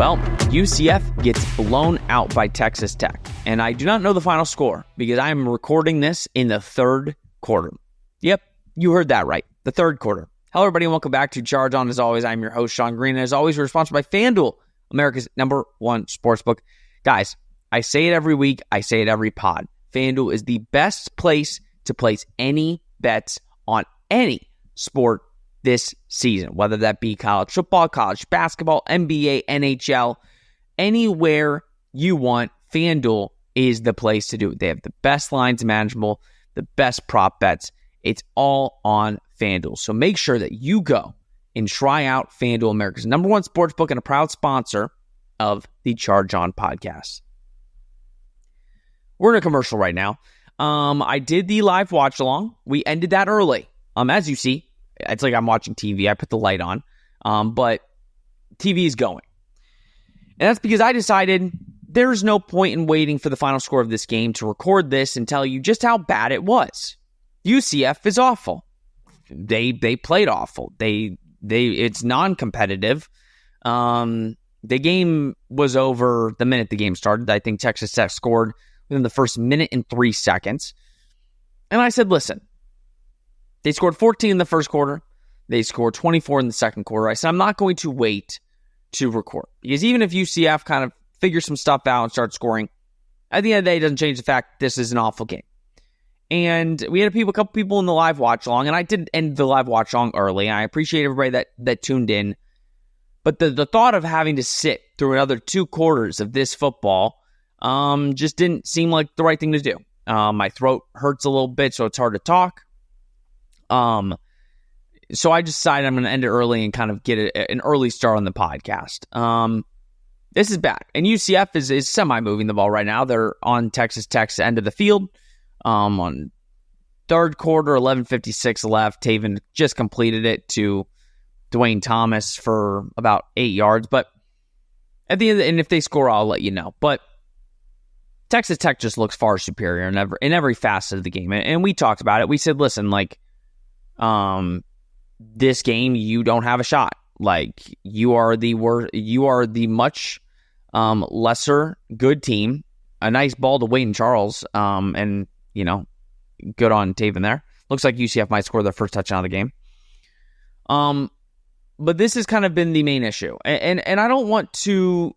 Well, UCF gets blown out by Texas Tech, and I do not know the final score because I am recording this in the third quarter. Yep, you heard that right, the third quarter. Hello, everybody, and welcome back to Charge On. As always, I'm your host, Sean Green, and as always, we're sponsored by FanDuel, America's #1 sportsbook. Guys, I say it every week, I say it every pod. FanDuel is the best place to place any bets on any sport this season, whether that be college football, college basketball, NBA, NHL, anywhere you want, FanDuel is the place to do it. They have the best lines imaginable, the best prop bets. It's all on FanDuel. So make sure that you go and try out FanDuel, America's #1 sportsbook and a proud sponsor of the Charge On podcast. We're in a commercial right now. I did the live watch along. We ended that early. As you see, it's like I'm watching TV. I put the light on, but TV is going. And that's because I decided there's no point in waiting for the final score of this game to record this and tell you just how bad it was. UCF is awful. They played awful. It's non-competitive. The game was over the minute the game started. I think Texas Tech scored within the first minute and 3 seconds. And I said, listen, they scored 14 in the first quarter. They scored 24 in the second quarter. I said, I'm not going to wait to record. Because even if UCF kind of figures some stuff out and starts scoring, at the end of the day, it doesn't change the fact this is an awful game. And we had a couple people in the live watch along, and I did end the live watch along early. I appreciate everybody that tuned in. But the thought of having to sit through another 2 quarters of this football just didn't seem like the right thing to do. My throat hurts a little bit, so it's hard to talk. So I decided I'm going to end it early and kind of get an early start on the podcast. This is bad. And UCF is semi-moving the ball right now. They're on Texas Tech's end of the field. On third quarter, 11:56 left. Taven just completed it to Dwayne Thomas for about 8 yards. But at the end, and if they score, I'll let you know. But Texas Tech just looks far superior in every facet of the game. And we talked about it. We said, listen, this game, you don't have a shot. You are the much lesser good team. A nice ball to Wayne Charles. And, good on Taven there. Looks like UCF might score their first touchdown of the game. But this has kind of been the main issue. And I don't want to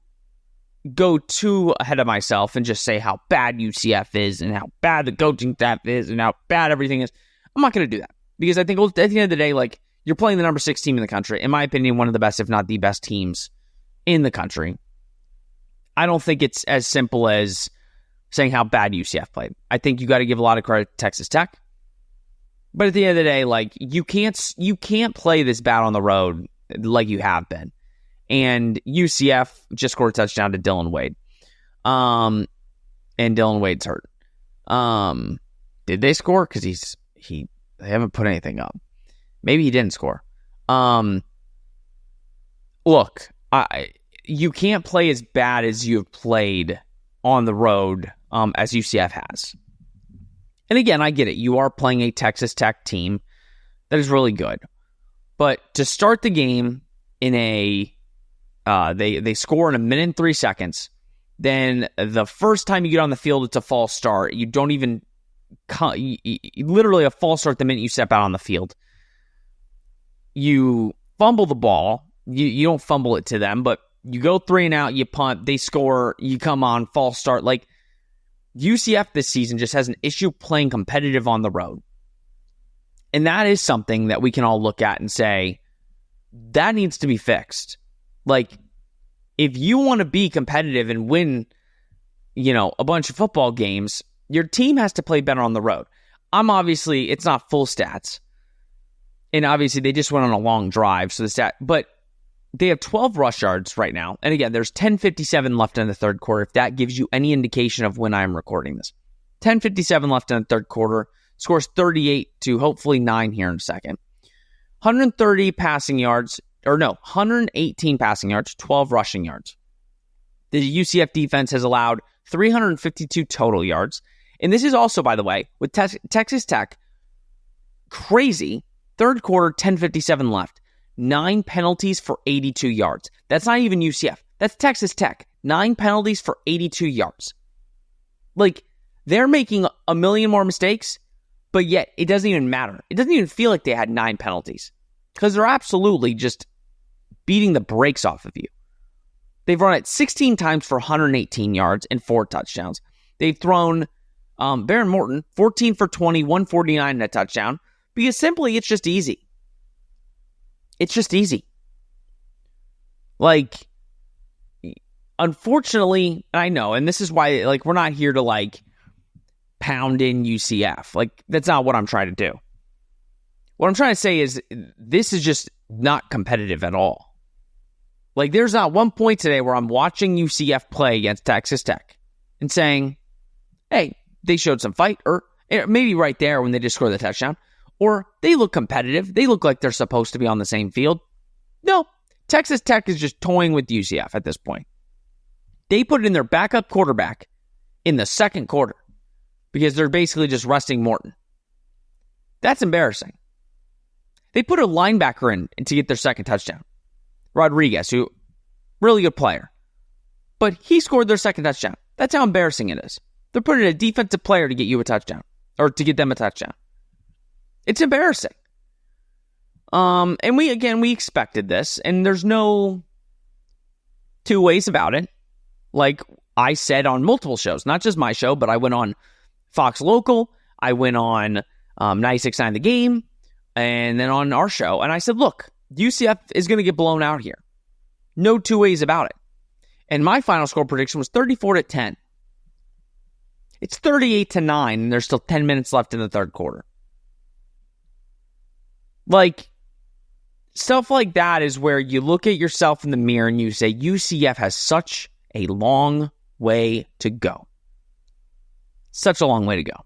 go too ahead of myself and just say how bad UCF is and how bad the coaching staff is and how bad everything is. I'm not going to do that. Because I think at the end of the day, you're playing the number 6 team in the country. In my opinion, one of the best, if not the best teams in the country. I don't think it's as simple as saying how bad UCF played. I think you got to give a lot of credit to Texas Tech. But at the end of the day, you can't play this bad on the road like you have been. And UCF just scored a touchdown to Dylan Wade. And Dylan Wade's hurt. Did they score? Because they haven't put anything up. Maybe he didn't score. Look, you can't play as bad as you've played on the road as UCF has. And again, I get it. You are playing a Texas Tech team that is really good. But to start the game in they score in a minute and 3 seconds. Then the first time you get on the field, it's a false start. You don't even... literally a false start the minute you step out on the field. You fumble the ball. You don't fumble it to them, but you go 3 and out, you punt, they score, you come on, false start. UCF this season just has an issue playing competitive on the road. And that is something that we can all look at and say, that needs to be fixed. If you want to be competitive and win, a bunch of football games, your team has to play better on the road. Obviously, it's not full stats. And obviously, they just went on a long drive. But they have 12 rush yards right now. And again, there's 10:57 left in the third quarter, if that gives you any indication of when I'm recording this. 10:57 left in the third quarter. Scores 38 to hopefully 9 here in a second. 118 passing yards, 12 rushing yards. The UCF defense has allowed 352 total yards. And this is also, by the way, with Texas Tech, crazy. Third quarter, 10:57 left. 9 penalties for 82 yards. That's not even UCF. That's Texas Tech. 9 penalties for 82 yards. Like, they're making a million more mistakes, but yet it doesn't even matter. It doesn't even feel like they had 9 penalties because they're absolutely just beating the brakes off of you. They've run it 16 times for 118 yards and 4 touchdowns. They've thrown Baron Morton 14 for 20, 149 and a touchdown because simply it's just easy. It's just easy. Like, unfortunately, I know, and this is why, like, we're not here to, like, pound in UCF. Like, that's not what I'm trying to do. What I'm trying to say is this is just not competitive at all. Like, there's not one point today where I'm watching UCF play against Texas Tech and saying, hey, they showed some fight, or maybe right there when they just scored the touchdown, or they look competitive. They look like they're supposed to be on the same field. No, Texas Tech is just toying with UCF at this point. They put in their backup quarterback in the second quarter because they're basically just resting Morton. That's embarrassing. They put a linebacker in to get their second touchdown. Rodriguez, who really good player. But he scored their second touchdown. That's how embarrassing it is. They're putting a defensive player to get you a touchdown. Or to get them a touchdown. It's embarrassing. And we expected this. And there's no two ways about it. Like I said on multiple shows. Not just my show, but I went on Fox Local. I went on 96.9 The Game. And then on our show. And I said, look, UCF is going to get blown out here. No two ways about it. And my final score prediction was 34-10. It's 38-9, and there's still 10 minutes left in the third quarter. Like, stuff like that is where you look at yourself in the mirror and you say, UCF has such a long way to go. Such a long way to go.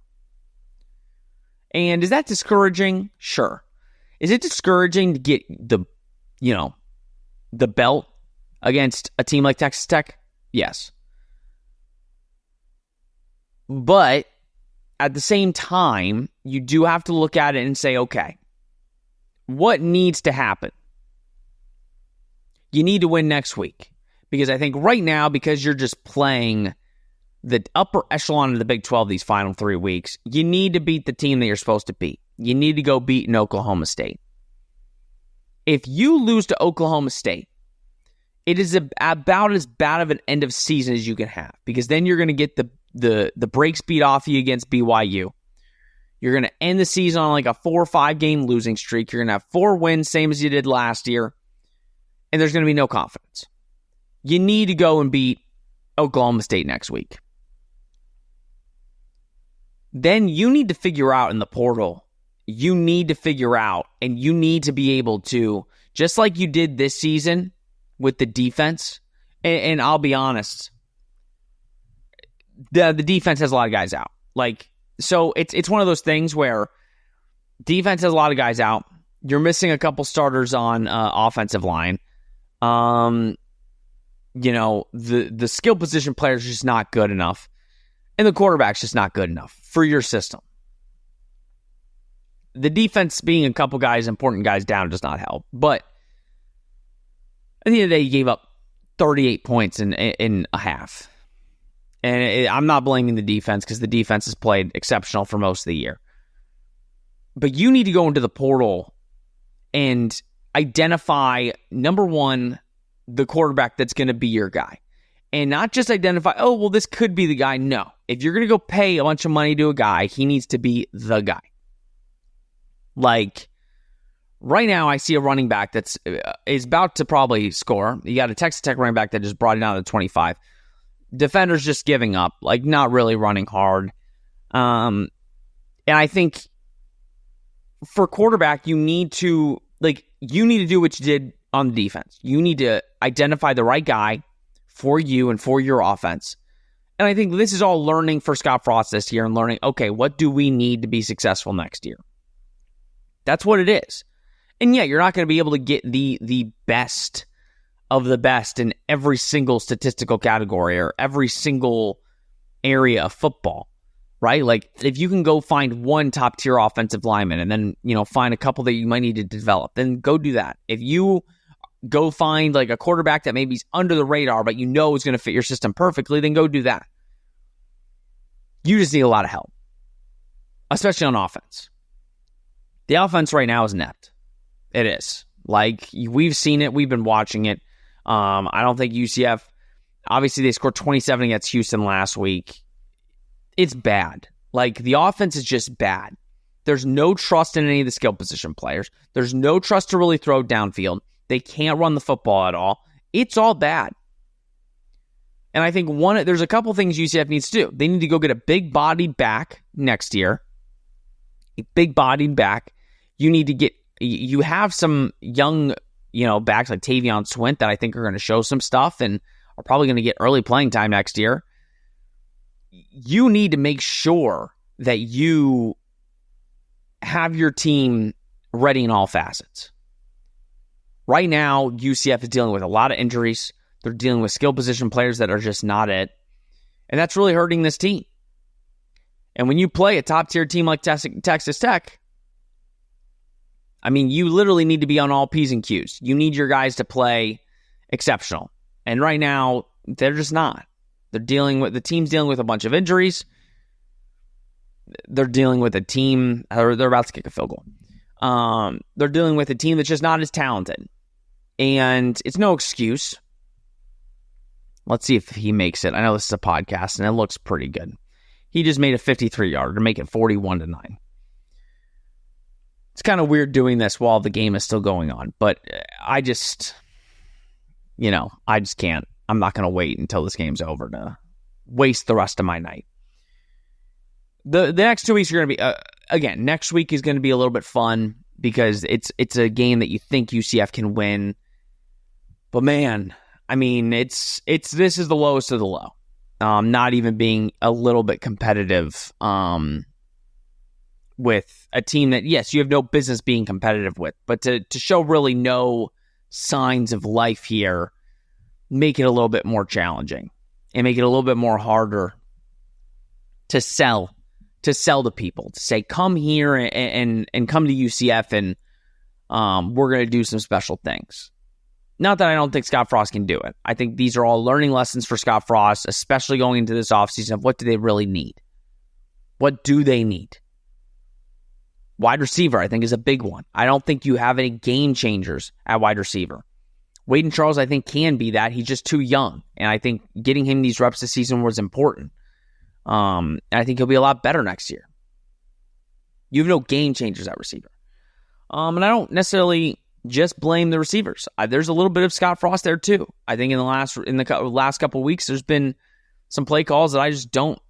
And is that discouraging? Sure. Is it discouraging to get the belt against a team like Texas Tech? Yes. But at the same time, you do have to look at it and say, okay, what needs to happen? You need to win next week. Because I think right now, because you're just playing the upper echelon of the Big 12 these final 3 weeks, you need to beat the team that you're supposed to beat. You need to go beat in Oklahoma State. If you lose to Oklahoma State, it is about as bad of an end of season as you can have. Because then you're going to get the brakes beat off you against BYU. You're going to end the season on like a 4 or 5 game losing streak. You're going to have 4 wins, same as you did last year. And there's going to be no confidence. You need to go and beat Oklahoma State next week. Then you need to figure out in the portal, you need to figure out, and you need to be able to, just like you did this season with the defense, and I'll be honest, the defense has a lot of guys out. Like, so it's one of those things where defense has a lot of guys out. You're missing a couple starters on offensive line. The skill position players are just not good enough. And the quarterback's just not good enough for your system. The defense being a couple guys, important guys down does not help. But at the end of the day, you gave up 38 points in a half. And I'm not blaming the defense because the defense has played exceptional for most of the year. But you need to go into the portal and identify, number one, the quarterback that's going to be your guy. And not just identify, oh, well, this could be the guy. No. If you're going to go pay a bunch of money to a guy, he needs to be the guy. Like, right now, I see a running back that's is about to probably score. You got a Texas Tech running back that just brought it down to 25. Defenders just giving up, like not really running hard. And I think for quarterback, you need to do what you did on the defense. You need to identify the right guy for you and for your offense. And I think this is all learning for Scott Frost this year and learning, okay, what do we need to be successful next year? That's what it is. And yeah, you're not going to be able to get the best of the best in every single statistical category or every single area of football, right? Like, if you can go find one top-tier offensive lineman and then, find a couple that you might need to develop, then go do that. If you go find like a quarterback that maybe is under the radar, but you know is going to fit your system perfectly, then go do that. You just need a lot of help, especially on offense. The offense right now is inept. It is. Like, we've seen it. We've been watching it. I don't think UCF, obviously they scored 27 against Houston last week. It's bad. Like, the offense is just bad. There's no trust in any of the skill position players. There's no trust to really throw downfield. They can't run the football at all. It's all bad. And I think there's a couple things UCF needs to do. They need to go get a big-bodied back next year. A big-bodied back. You have some young, backs like Tavion Swint that I think are going to show some stuff and are probably going to get early playing time next year. You need to make sure that you have your team ready in all facets. Right now, UCF is dealing with a lot of injuries. They're dealing with skill position players that are just not it. And that's really hurting this team. And when you play a top-tier team like Texas Tech, I mean, you literally need to be on all P's and Q's. You need your guys to play exceptional. And right now, they're just not. The team's dealing with a bunch of injuries. They're dealing with a team, or they're about to kick a field goal. They're dealing with a team that's just not as talented. And it's no excuse. Let's see if he makes it. I know this is a podcast, and it looks pretty good. He just made a 53-yarder to make it 41-9. It's kind of weird doing this while the game is still going on, but I just can't. I'm not going to wait until this game's over to waste the rest of my night. The next 2 weeks are going to be, next week is going to be a little bit fun because it's a game that you think UCF can win. But man, I mean, this is the lowest of the low. Not even being a little bit competitive with a team that, yes, you have no business being competitive with, but to show really no signs of life here, make it a little bit more challenging and make it a little bit more harder to sell to people, to say, come here and come to UCF and we're going to do some special things. Not that I don't think Scott Frost can do it. I think these are all learning lessons for Scott Frost, especially going into this offseason of what do they really need? What do they need? Wide receiver, I think, is a big one. I don't think you have any game changers at wide receiver. Wade and Charles, I think, can be that. He's just too young. And I think getting him these reps this season was important. And I think he'll be a lot better next year. You have no game changers at receiver. And I don't necessarily just blame the receivers. There's a little bit of Scott Frost there too. I think in the last couple of weeks, there's been some play calls that I just don't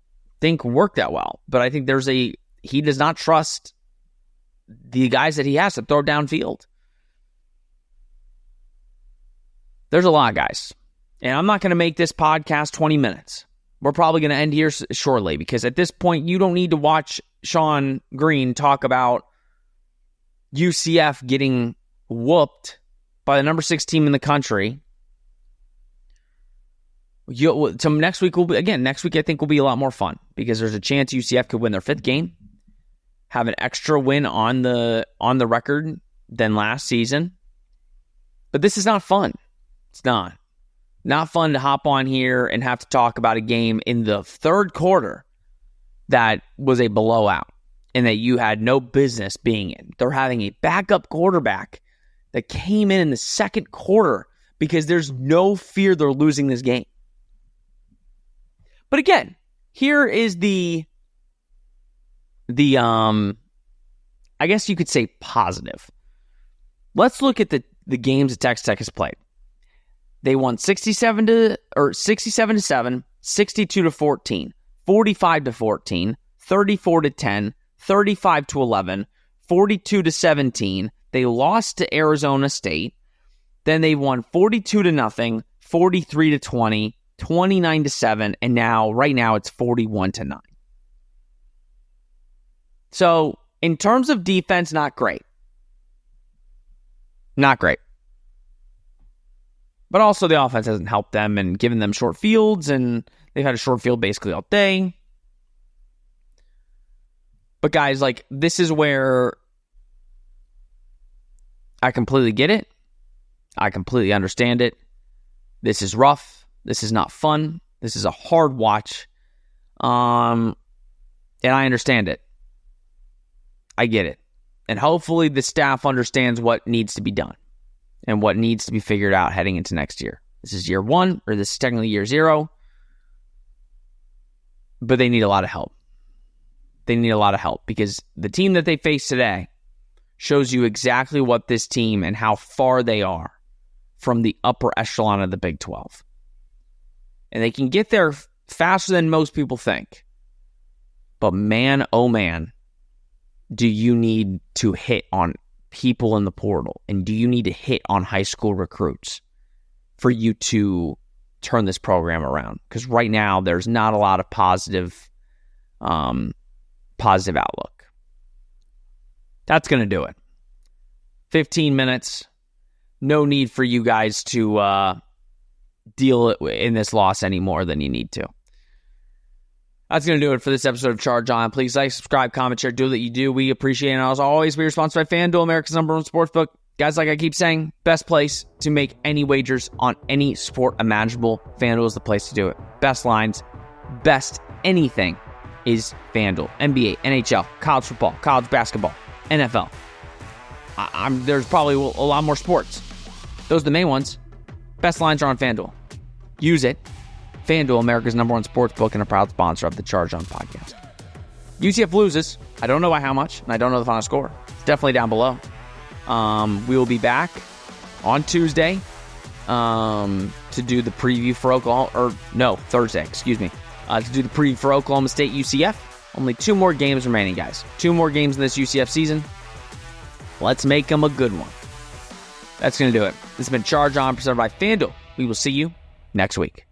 think work that well. But I think he does not trust the guys that he has to throw downfield. There's a lot of guys. And I'm not going to make this podcast 20 minutes. We're probably going to end here shortly because at this point, you don't need to watch Sean Green talk about UCF getting whooped by the number 6 team in the country. So next week I think will be a lot more fun because there's a chance UCF could win their 5th game, have an extra win on the record than last season. But this is not fun. It's not fun to hop on here and have to talk about a game in the 3rd quarter that was a blowout and that you had no business being in. They're having a backup quarterback that came in the 2nd quarter because there's no fear they're losing this game. But again, here is the I guess you could say positive. Let's look at the games that Texas Tech has played. They won 67-7, 62-14, 45-14, 34-10, 35-11, 42-17. They lost to Arizona State. Then they won 42-0, 43-20, 29-7, and right now it's 41-9. So, in terms of defense, not great. Not great. But also the offense hasn't helped them and given them short fields, and they've had a short field basically all day. But guys, this is where I completely get it. I completely understand it. This is rough. This is not fun. This is a hard watch. And I understand it. I get it. And hopefully the staff understands what needs to be done and what needs to be figured out heading into next year. This is year 1, or this is technically year 0. But they need a lot of help. They need a lot of help because the team that they face today shows you exactly what this team and how far they are from the upper echelon of the Big 12. And they can get there faster than most people think. But man, oh man, do you need to hit on people in the portal? And do you need to hit on high school recruits for you to turn this program around? Because right now, there's not a lot of positive outlook. That's going to do it. 15 minutes. No need for you guys to deal in this loss any more than you need to. That's going to do it for this episode of Charge On. Please like, subscribe, comment, share, do that you do. We appreciate it. And as always, we are sponsored by FanDuel, America's #1 sportsbook. Guys, like I keep saying, best place to make any wagers on any sport imaginable. FanDuel is the place to do it. Best lines, best anything is FanDuel. NBA, NHL, college football, college basketball, NFL. There's probably a lot more sports. Those are the main ones. Best lines are on FanDuel. Use it. FanDuel, America's #1 sportsbook, and a proud sponsor of the Charge On podcast. UCF loses. I don't know by how much, and I don't know the final score. It's definitely down below. We will be back on Tuesday to do the preview for Thursday, to do the preview for Oklahoma State UCF. Only 2 more games remaining, guys. 2 more games in this UCF season. Let's make them a good one. That's going to do it. This has been Charge On, presented by FanDuel. We will see you next week.